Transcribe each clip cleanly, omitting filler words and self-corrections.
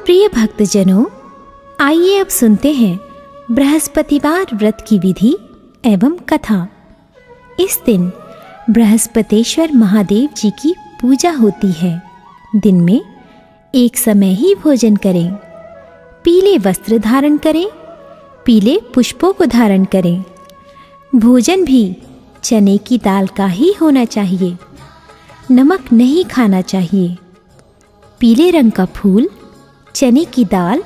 प्रिय भक्तजनों, आइए अब सुनते हैं बृहस्पतिवार व्रत की विधि एवं कथा। इस दिन बृहस्पतेश्वर महादेव जी की पूजा होती है। दिन में एक समय ही भोजन करें, पीले वस्त्र धारण करें, पीले पुष्पों को धारण करें। भोजन भी चने की दाल का ही होना चाहिए, नमक नहीं खाना चाहिए। पीले रंग का फूल, चने की दाल,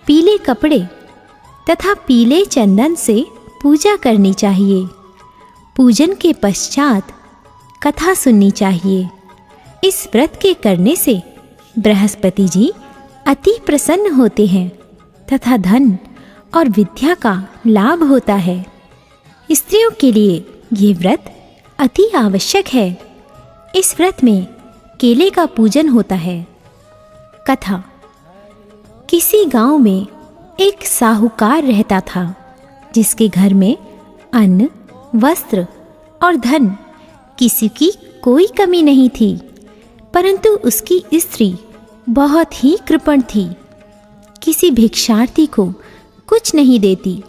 पीले कपड़े तथा पीले चंदन से पूजा करनी चाहिए। पूजन के पश्चात कथा सुननी चाहिए। इस व्रत के करने से बृहस्पति जी अति प्रसन्न होते हैं तथा धन और विद्या का लाभ होता है। स्त्रियों के लिए ये व्रत अति आवश्यक है। इस व्रत में केले का पूजन होता है। कथा। किसी गांव में एक साहूकार रहता था, जिसके घर में अन्न, वस्त्र और धन किसी की कोई कमी नहीं थी, परंतु उसकी स्त्री बहुत ही कृपण थी। किसी भिक्षार्थी को कुछ नहीं देती,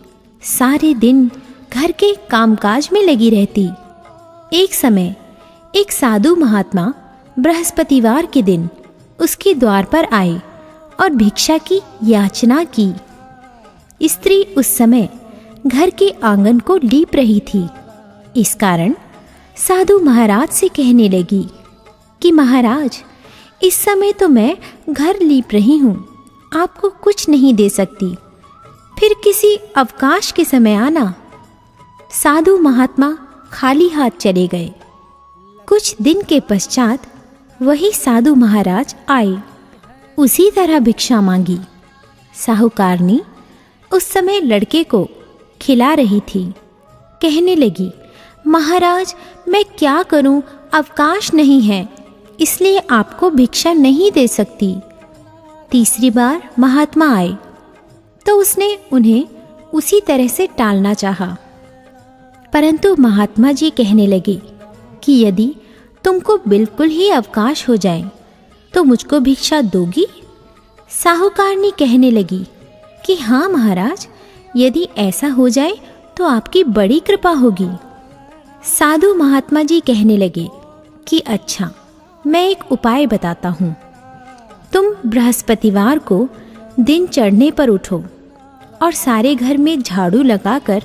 सारे दिन घर के कामकाज में लगी रहती। एक समय एक साधु महात्मा बृहस्पतिवार के दिन उसके द्वार पर आए और भिक्षा की याचना की। स्त्री उस समय घर के आंगन को लीप रही थी। इस कारण साधु महाराज से कहने लगी कि महाराज, इस समय तो मैं घर लीप रही हूँ, आपको कुछ नहीं दे सकती, फिर किसी अवकाश के समय आना। साधु महात्मा खाली हाथ चले गए। कुछ दिन के पश्चात वही साधु महाराज आए, उसी तरह भिक्षा मांगी। साहूकारनी उस समय लड़के को खिला रही थी। कहने लगी, महाराज, मैं क्या करूं, अवकाश नहीं है, इसलिए आपको भिक्षा नहीं दे सकती। तीसरी बार महात्मा आए तो उसने उन्हें उसी तरह से टालना चाहा, परंतु महात्मा जी कहने लगे कि यदि तुमको बिल्कुल ही अवकाश हो जाए तो मुझको भिक्षा दोगी? साहूकारनी कहने लगी कि हाँ महाराज, यदि ऐसा हो जाए तो आपकी बड़ी कृपा होगी। साधु महात्मा जी कहने लगे कि अच्छा, मैं एक उपाय बताता हूँ। तुम बृहस्पतिवार को दिन चढ़ने पर उठो और सारे घर में झाड़ू लगाकर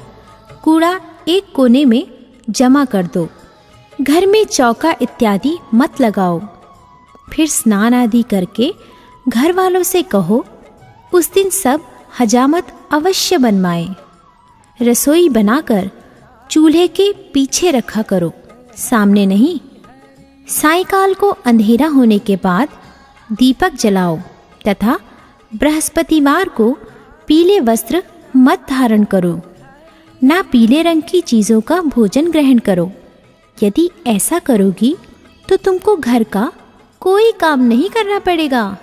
कूड़ा एक कोने में जमा कर दो। घर में चौका इत्यादि मत लगाओ। फिर स्नान आदि करके घर वालों से कहो उस दिन सब हजामत अवश्य बनवाएं। रसोई बनाकर चूल्हे के पीछे रखा करो, सामने नहीं। सायंकाल को अंधेरा होने के बाद दीपक जलाओ तथा बृहस्पतिवार को पीले वस्त्र मत धारण करो, ना पीले रंग की चीज़ों का भोजन ग्रहण करो। यदि ऐसा करोगी तो तुमको घर का कोई काम नहीं करना पड़ेगा।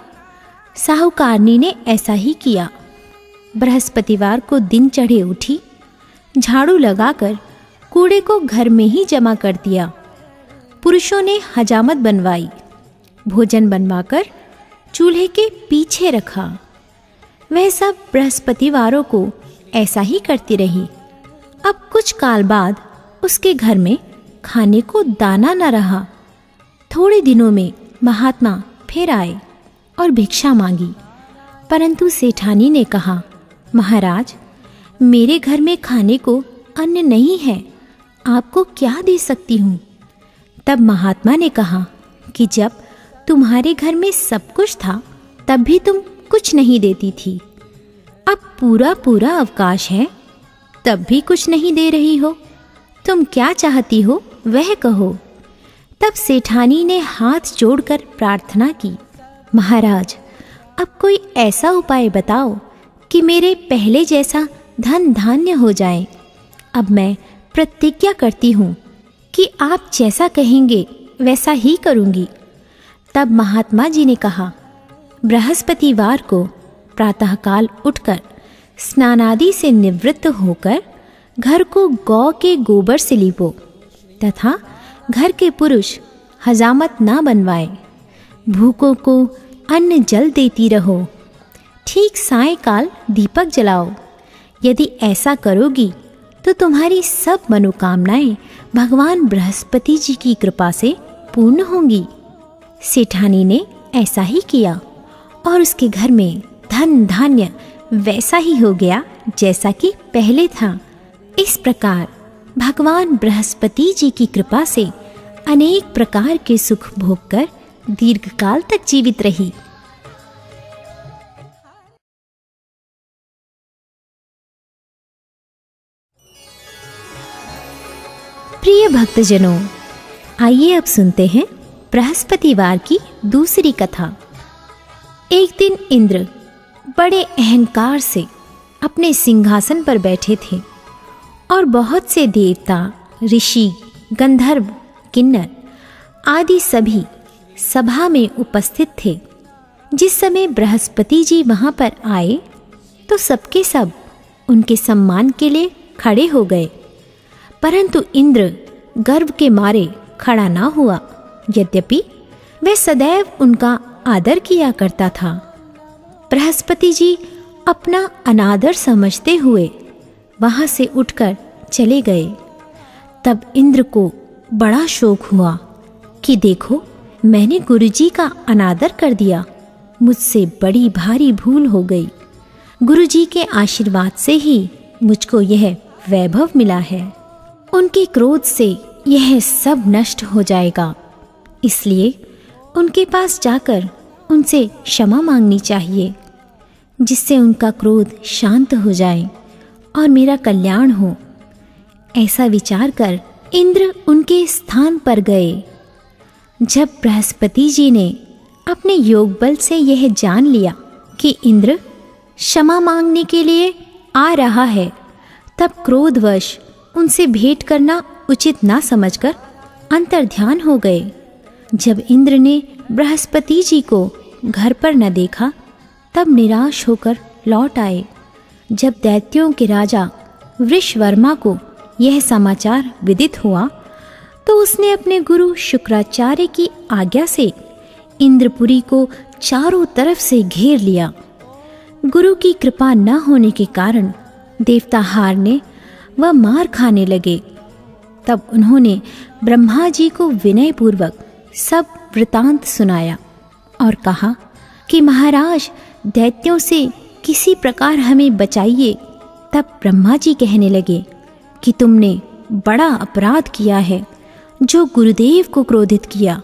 साहूकारनी ने ऐसा ही किया। बृहस्पतिवार को दिन चढ़े उठी, झाड़ू लगाकर कूड़े को घर में ही जमा कर दिया। पुरुषों ने हजामत बनवाई, भोजन बनवाकर चूल्हे के पीछे रखा। वह सब बृहस्पतिवारों को ऐसा ही करती रही। अब कुछ काल बाद उसके घर में खाने को दाना न रहा। थोड़े दिनों में महात्मा फिर आए और भिक्षा मांगी, परंतु सेठानी ने कहा, महाराज, मेरे घर में खाने को अन्न नहीं है, आपको क्या दे सकती हूँ? तब महात्मा ने कहा कि जब तुम्हारे घर में सब कुछ था तब भी तुम कुछ नहीं देती थी। अब पूरा पूरा अवकाश है, तब भी कुछ नहीं दे रही हो। तुम क्या चाहती हो वह कहो। तब सेठानी ने हाथ जोड़कर प्रार्थना की, महाराज, अब कोई ऐसा उपाय बताओ कि मेरे पहले जैसा धन धान्य हो जाए। अब मैं प्रतिज्ञा करती हूँ कि आप जैसा कहेंगे वैसा ही करूँगी। तब महात्मा जी ने कहा, बृहस्पतिवार को प्रातःकाल उठकर स्नानादि से निवृत्त होकर घर को गौ के गोबर से लीपो तथा घर के पुरुष हजामत ना बनवाए। भूखों को अन्न जल देती रहो ठीक सायंकाल दीपक जलाओ। यदि ऐसा करोगी तो तुम्हारी सब मनोकामनाएं भगवान बृहस्पति जी की कृपा से पूर्ण होंगी। सेठानी ने ऐसा ही किया और उसके घर में धन धान्य वैसा ही हो गया जैसा कि पहले था। इस प्रकार भगवान बृहस्पति जी की कृपा से अनेक प्रकार के सुख भोग कर दीर्घकाल तक जीवित रही। प्रिय भक्तजनों, आइए अब सुनते हैं बृहस्पतिवार की दूसरी कथा। एक दिन इंद्र बड़े अहंकार से अपने सिंहासन पर बैठे थे और बहुत से देवता, ऋषि, गंधर्व, किन्नर आदि सभी सभा में उपस्थित थे। जिस समय बृहस्पति जी वहां पर आए तो सबके सब उनके सम्मान के लिए खड़े हो गए, परंतु इंद्र गर्व के मारे खड़ा ना हुआ, यद्यपि वह सदैव उनका आदर किया करता था। बृहस्पति जी अपना अनादर समझते हुए वहां से उठकर चले गए। तब इंद्र को बड़ा शोक हुआ कि देखो, मैंने गुरुजी का अनादर कर दिया, मुझसे बड़ी भारी भूल हो गई। गुरुजी के आशीर्वाद से ही मुझको यह वैभव मिला है। उनके क्रोध से यह सब नष्ट हो जाएगा, इसलिए उनके पास जाकर उनसे क्षमा मांगनी चाहिए, जिससे उनका क्रोध शांत हो जाए और मेरा कल्याण हो। ऐसा विचार कर इंद्र उनके स्थान पर गए। जब बृहस्पति जी ने अपने योग बल से यह जान लिया कि इंद्र क्षमा मांगने के लिए आ रहा है, तब क्रोधवश उनसे भेंट करना उचित ना समझकर अंतर्ध्यान हो गए। जब इंद्र ने बृहस्पति जी को घर पर न देखा, तब निराश होकर लौट आए। जब दैत्यों के राजा वृषवर्मा को यह समाचार विदित हुआ, तो उसने अपने गुरु शुक्राचार्य की आज्ञा से इंद्रपुरी को चारों तरफ से घेर लिया। गुरु की कृपा न होने के कारण देवता हारने व मार खाने लगे। तब उन्होंने ब्रह्मा जी को विनयपूर्वक सब वृतांत सुनाया और कहा कि महाराज, दैत्यों से किसी प्रकार हमें बचाइए। तब ब्रह्मा जी कहने लगे कि तुमने बड़ा अपराध किया है, जो गुरुदेव को क्रोधित किया।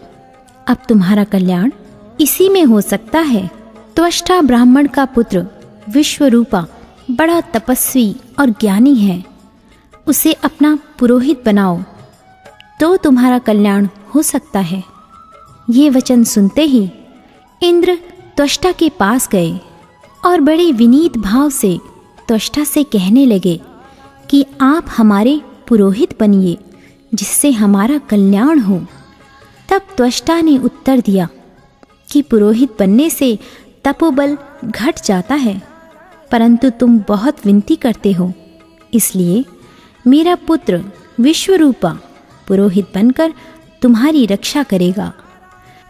अब तुम्हारा कल्याण इसी में हो सकता है। त्वष्टा ब्राह्मण का पुत्र विश्वरूपा बड़ा तपस्वी और ज्ञानी है, उसे अपना पुरोहित बनाओ तो तुम्हारा कल्याण हो सकता है। ये वचन सुनते ही इंद्र त्वष्टा के पास गए और बड़े विनीत भाव से त्वष्टा से कहने लगे कि आप हमारे पुरोहित बनिए, जिससे हमारा कल्याण हो। तब त्वष्टा ने उत्तर दिया कि पुरोहित बनने से तपोबल घट जाता है, परंतु तुम बहुत विनती करते हो, इसलिए मेरा पुत्र विश्वरूपा पुरोहित बनकर तुम्हारी रक्षा करेगा।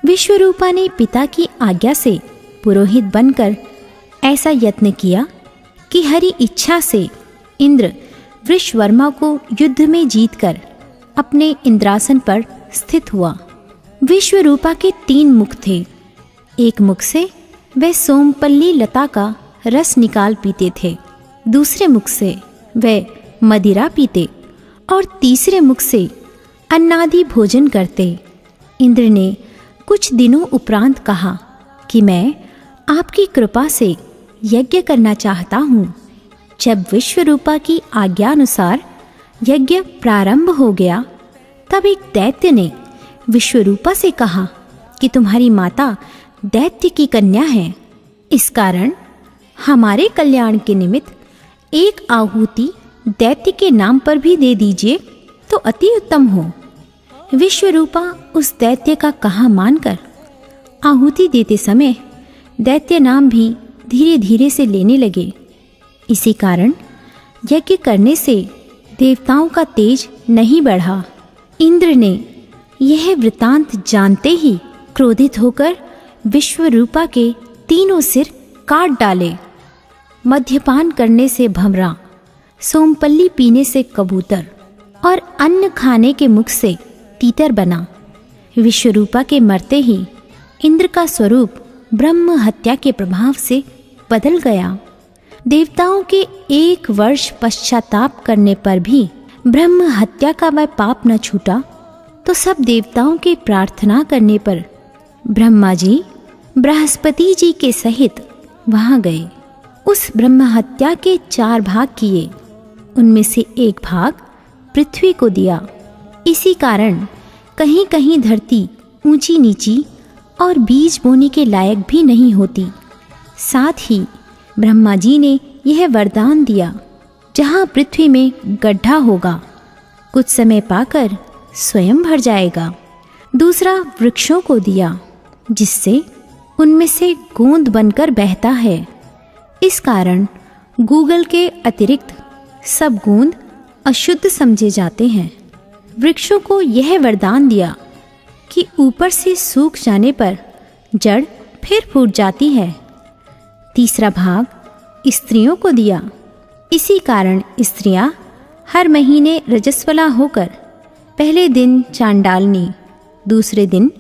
विश्वरूपा ने पिता की आज्ञा से पुरोहित बनकर ऐसा यत्न किया कि हरि इच्छा से इंद्र वृषवर्मा को युद्ध में जीतकर अपने इंद्रासन पर स्थित हुआ। विश्वरूपा के 3 मुख थे। एक मुख से वह सोमपल्ली लता का रस निकाल पीते थे, दूसरे मुख से वह मदिरा पीते और तीसरे मुख से अन्नादि भोजन करते। इंद्र ने कुछ दिनों उपरांत कहा कि मैं आपकी कृपा से यज्ञ करना चाहता हूँ। जब विश्वरूपा की आज्ञानुसार यज्ञ प्रारंभ हो गया, तब एक दैत्य ने विश्वरूपा से कहा कि तुम्हारी माता दैत्य की कन्या है, इस कारण हमारे कल्याण के निमित्त एक आहुति दैत्य के नाम पर भी दे दीजिए तो अति उत्तम हो। विश्वरूपा उस दैत्य का कहा मानकर आहुति देते समय दैत्य नाम भी धीरे धीरे से लेने लगे। इसी कारण यज्ञ करने से देवताओं का तेज नहीं बढ़ा। इंद्र ने यह वृतांत जानते ही क्रोधित होकर विश्वरूपा के 3 सिर काट डाले मद्यपान करने से भंवरा, सोमपल्ली पीने से कबूतर और अन्न खाने के मुख से तीतर बना। विश्वरूपा के मरते ही इंद्र का स्वरूप ब्रह्म हत्या के प्रभाव से बदल गया। देवताओं के 1 वर्ष पश्चाताप करने पर भी ब्रह्म हत्या का वह पाप न छूटा, तो सब देवताओं के प्रार्थना करने पर ब्रह्मा जी बृहस्पति जी के सहित वहां गए। उस ब्रह्म हत्या के 4 भाग किए, उनमें से 1 भाग पृथ्वी को दिया। इसी कारण कहीं कहीं धरती ऊंची नीची और बीज बोने के लायक भी नहीं होती। साथ ही ब्रह्मा जी ने यह वरदान दिया, जहाँ पृथ्वी में गड्ढा होगा कुछ समय पाकर स्वयं भर जाएगा। दूसरा वृक्षों को दिया, जिससे उनमें से गोंद बनकर बहता है। इस कारण गूगल के अतिरिक्त सब गोंद अशुद्ध समझे जाते हैं। वृक्षों को यह वरदान दिया कि ऊपर से सूख जाने पर जड़ फिर फूट जाती है। तीसरा भाग स्त्रियों को दिया। इसी कारण स्त्रियां हर महीने रजस्वला होकर पहले दिन चांडालनी, दूसरे दिन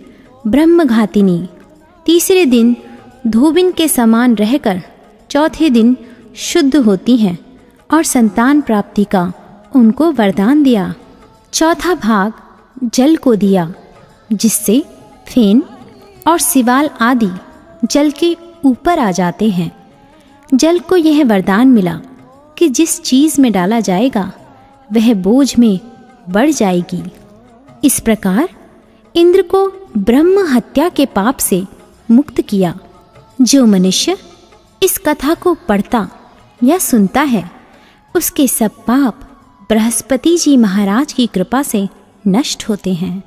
ब्रह्मघातिनी, तीसरे दिन धोबिन के समान रहकर चौथे दिन शुद्ध होती हैं और संतान प्राप्ति का उनको वरदान दिया। चौथा भाग जल को दिया, जिससे फेन और सिवाल आदि जल के ऊपर आ जाते हैं। जल को यह वरदान मिला कि जिस चीज़ में डाला जाएगा वह बोझ में बढ़ जाएगी। इस प्रकार इंद्र को ब्रह्म हत्या के पाप से मुक्त किया। जो मनुष्य इस कथा को पढ़ता या सुनता है, उसके सब पाप बृहस्पति जी महाराज की कृपा से नष्ट होते हैं।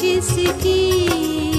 जिसकी